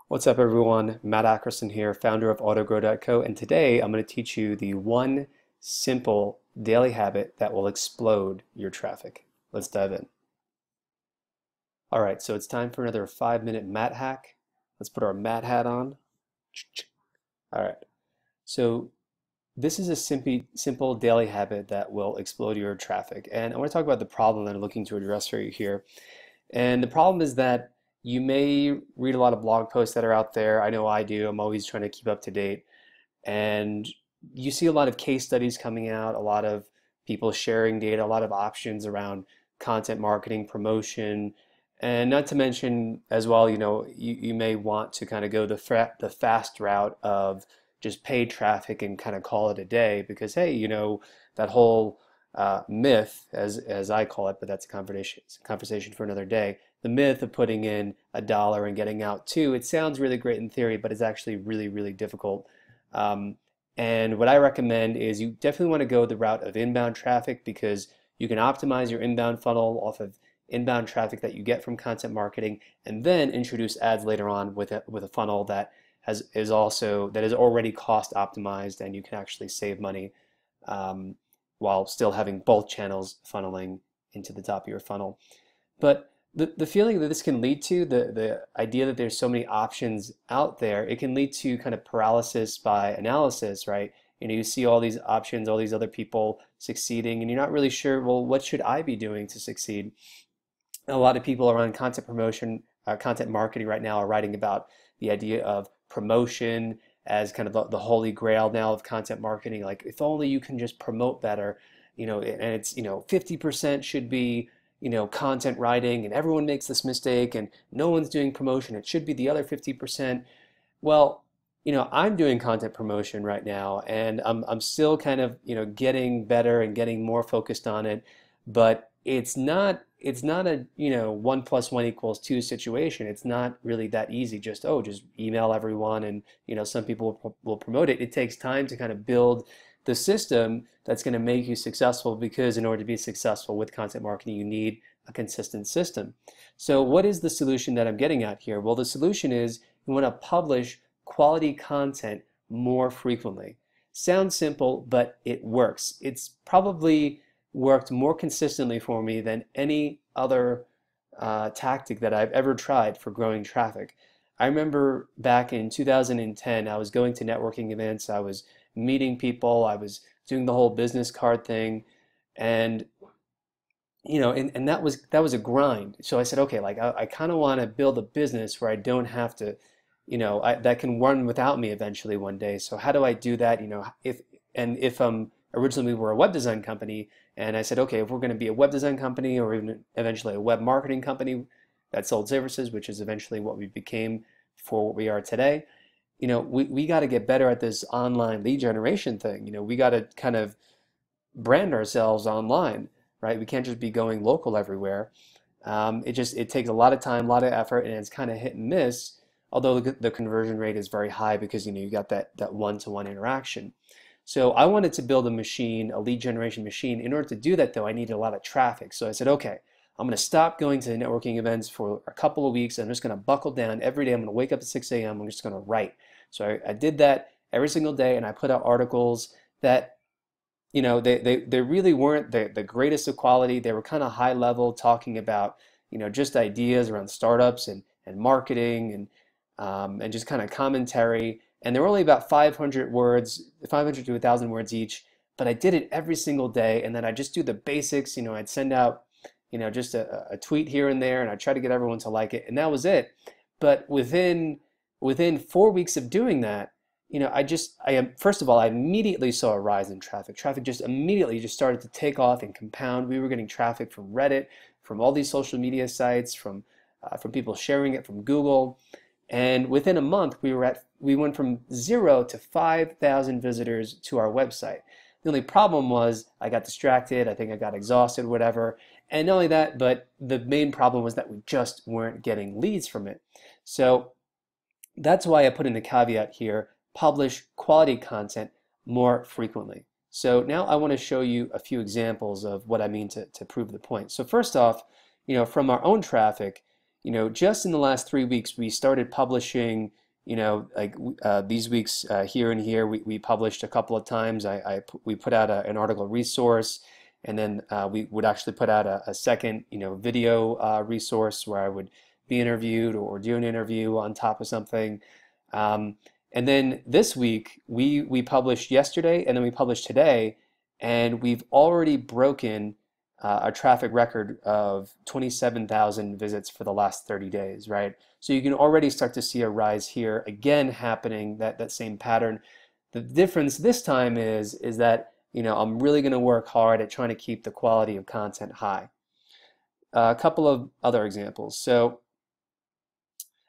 What's up, everyone? Matt Ackerson here, founder of AutoGrow.co, and today I'm going to teach you the one simple daily habit that will explode your traffic. Let's dive in. All right, so it's time for another 5-minute Matt hack. Let's put our Matt hat on. All right, so this is a simple daily habit that will explode your traffic, and I want to talk about the problem that I'm looking to address for you here. And the problem is that you may read a lot of blog posts that are out there. I know I do. I'm always trying to keep up to date. And you see a lot of case studies coming out, a lot of people sharing data, a lot of options around content marketing, promotion, and not to mention as well, you may want to kind of go the fast route of just paid traffic and kind of call it a day because, hey, that whole myth, as I call it, but that's a conversation for another day. The myth of putting in $1 and getting out two, it sounds really great in theory, but it's actually really, really difficult. And what I recommend is you definitely want to go the route of inbound traffic because you can optimize your inbound funnel off of inbound traffic that you get from content marketing, and then introduce ads later on with a funnel that is already cost optimized, and you can actually save money while still having both channels funneling into the top of your funnel. But the feeling that this can lead to, the idea that there's so many options out there, it can lead to kind of paralysis by analysis, right? You see all these options, all these other people succeeding, and you're not really sure, well, what should I be doing to succeed? A lot of people around content promotion, content marketing right now are writing about the idea of promotion as kind of the holy grail now of content marketing. Like, if only you can just promote better, and it's, 50% should be, content writing, and everyone makes this mistake, and no one's doing promotion. It should be the other 50%. Well, I'm doing content promotion right now, and I'm still kind of, getting better and getting more focused on it, but it's not a 1 + 1 = 2 situation. It's not really that easy. Just email everyone, and some people will promote it. It takes time to kind of build the system that's going to make you successful, because in order to be successful with content marketing, you need a consistent system. So what is the solution that I'm getting at here? Well, the solution is you want to publish quality content more frequently. Sounds simple, but it works. It's probably worked more consistently for me than any other tactic that I've ever tried for growing traffic. I remember back in 2010, I was going to networking events, I was meeting people, I was doing the whole business card thing, and and that was a grind. So I said, okay, like I kind of want to build a business where I don't have to, that can run without me eventually one day. So how do I do that? If originally we were a web design company, and I said, okay, if we're going to be a web design company or even eventually a web marketing company that sold services, which is eventually what we became for what we are today, we got to get better at this online lead generation thing. We got to kind of brand ourselves online, right? We can't just be going local everywhere. It takes a lot of time, a lot of effort, and it's kind of hit and miss. Although the conversion rate is very high because you got that one-to-one interaction. So I wanted to build a machine, a lead generation machine. In order to do that, though, I needed a lot of traffic. So I said, okay, I'm going to stop going to networking events for a couple of weeks. I'm just going to buckle down every day. I'm going to wake up at 6 a.m. I'm just going to write. So I did that every single day, and I put out articles that, they really weren't the greatest of quality. They were kind of high level, talking about, just ideas around startups and marketing and just kind of commentary. And they were only about 500 words, 500 to 1,000 words each, but I did it every single day. And then I just do the basics. I'd send out, just a tweet here and there, and I'd try to get everyone to like it, and that was it. But within 4 weeks of doing that, first of all, I immediately saw a rise in traffic. Traffic just immediately just started to take off and compound. We were getting traffic from Reddit, from all these social media sites, from people sharing it from Google. And within a month, we went from 0 to 5,000 visitors to our website. The only problem was I got distracted. I think I got exhausted, whatever. And not only that, but the main problem was that we just weren't getting leads from it. So that's why I put in the caveat here: publish quality content more frequently. So now I want to show you a few examples of what I mean to prove the point. So first off, from our own traffic, just in the last 3 weeks, we started publishing, like these weeks here and here, we published a couple of times. We put out an article resource, and then we would actually put out a second, video resource where I would be interviewed or do an interview on top of something. And then this week, we published yesterday, and then we published today, and we've already broken a traffic record of 27,000 visits for the last 30 days, right? So you can already start to see a rise here again happening, that same pattern. The difference this time is that I'm really going to work hard at trying to keep the quality of content high. A couple of other examples. So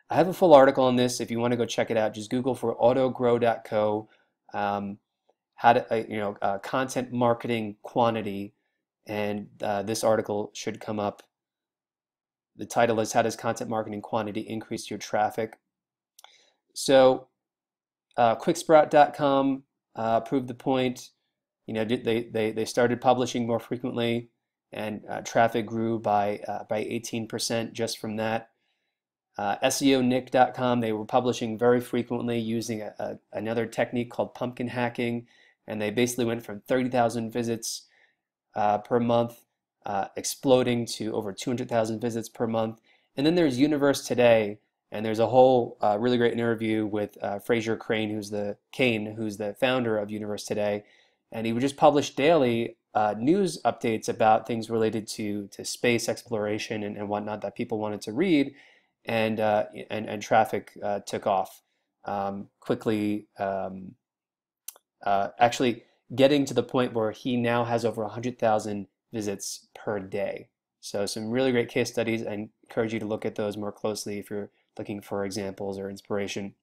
I have a full article on this. If you want to go check it out, just Google for autogrow.co, how to content marketing quantity. And this article should come up. The title is, How Does Content Marketing Quantity Increase Your Traffic? So Quicksprout.com proved the point. They started publishing more frequently, and traffic grew by 18% just from that. SEOnick.com, they were publishing very frequently using another technique called pumpkin hacking, and they basically went from 30,000 visits per month, exploding to over 200,000 visits per month. And then there's Universe Today, and there's a whole really great interview with Fraser Crane, who's the founder of Universe Today, and he would just publish daily news updates about things related to space exploration and whatnot that people wanted to read, and traffic took off quickly. Actually, getting to the point where he now has over 100,000 visits per day. So some really great case studies. I encourage you to look at those more closely if you're looking for examples or inspiration.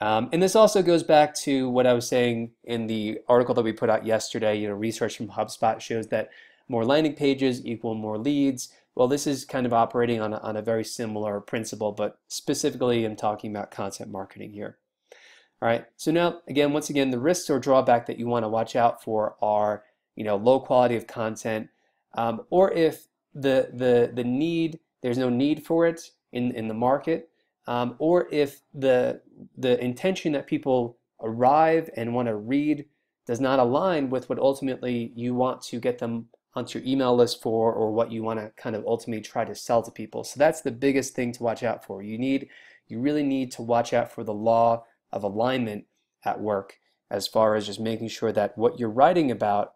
And this also goes back to what I was saying in the article that we put out yesterday. Research from HubSpot shows that more landing pages equal more leads. Well, this is kind of operating on a very similar principle, but specifically I'm talking about content marketing here. All right, so now, once again, the risks or drawback that you want to watch out for are, low quality of content, or if there's no need for it in the market, or if the intention that people arrive and want to read does not align with what ultimately you want to get them onto your email list for, or what you want to kind of ultimately try to sell to people. So that's the biggest thing to watch out for. You really need to watch out for the law of alignment at work, as far as just making sure that what you're writing about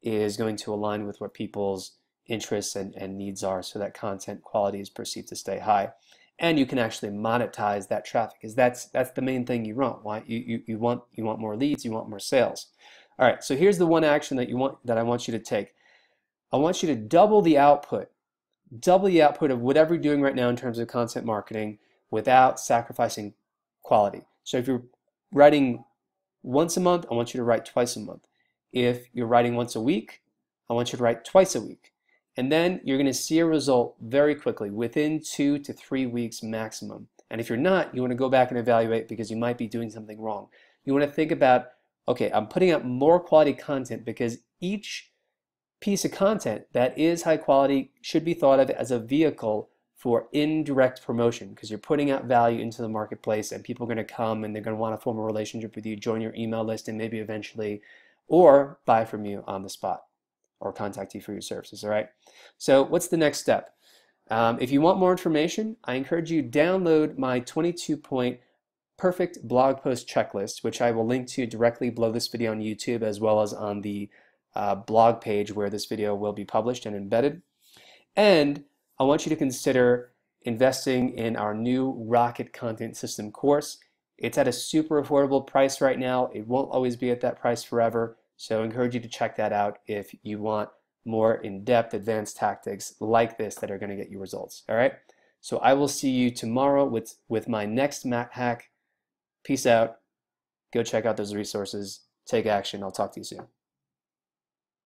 is going to align with what people's interests and needs are, so that content quality is perceived to stay high. And you can actually monetize that traffic, because that's the main thing you want. Why? You want more leads, you want more sales. All right, so here's the one action that I want you to take. I want you to double the output of whatever you're doing right now in terms of content marketing without sacrificing quality. So if you're writing once a month, I want you to write twice a month. If you're writing once a week, I want you to write twice a week. And then you're going to see a result very quickly, within 2 to 3 weeks maximum. And if you're not, you want to go back and evaluate, because you might be doing something wrong. You want to think about, okay, I'm putting out more quality content, because each piece of content that is high quality should be thought of as a vehicle for indirect promotion, because you're putting out value into the marketplace, and people are going to come and they're going to want to form a relationship with you, join your email list, and maybe eventually, or buy from you on the spot, or contact you for your services. All right. So what's the next step? If you want more information, I encourage you to download my 22-point perfect blog post checklist, which I will link to directly below this video on YouTube, as well as on the blog page where this video will be published and embedded. And I want you to consider investing in our new Rocket Content System course. It's at a super affordable price right now. It won't always be at that price forever, so I encourage you to check that out if you want more in-depth advanced tactics like this that are going to get you results. All right, so I will see you tomorrow with my next Mac hack. Peace out. Go check out those resources. Take action. I'll talk to you soon.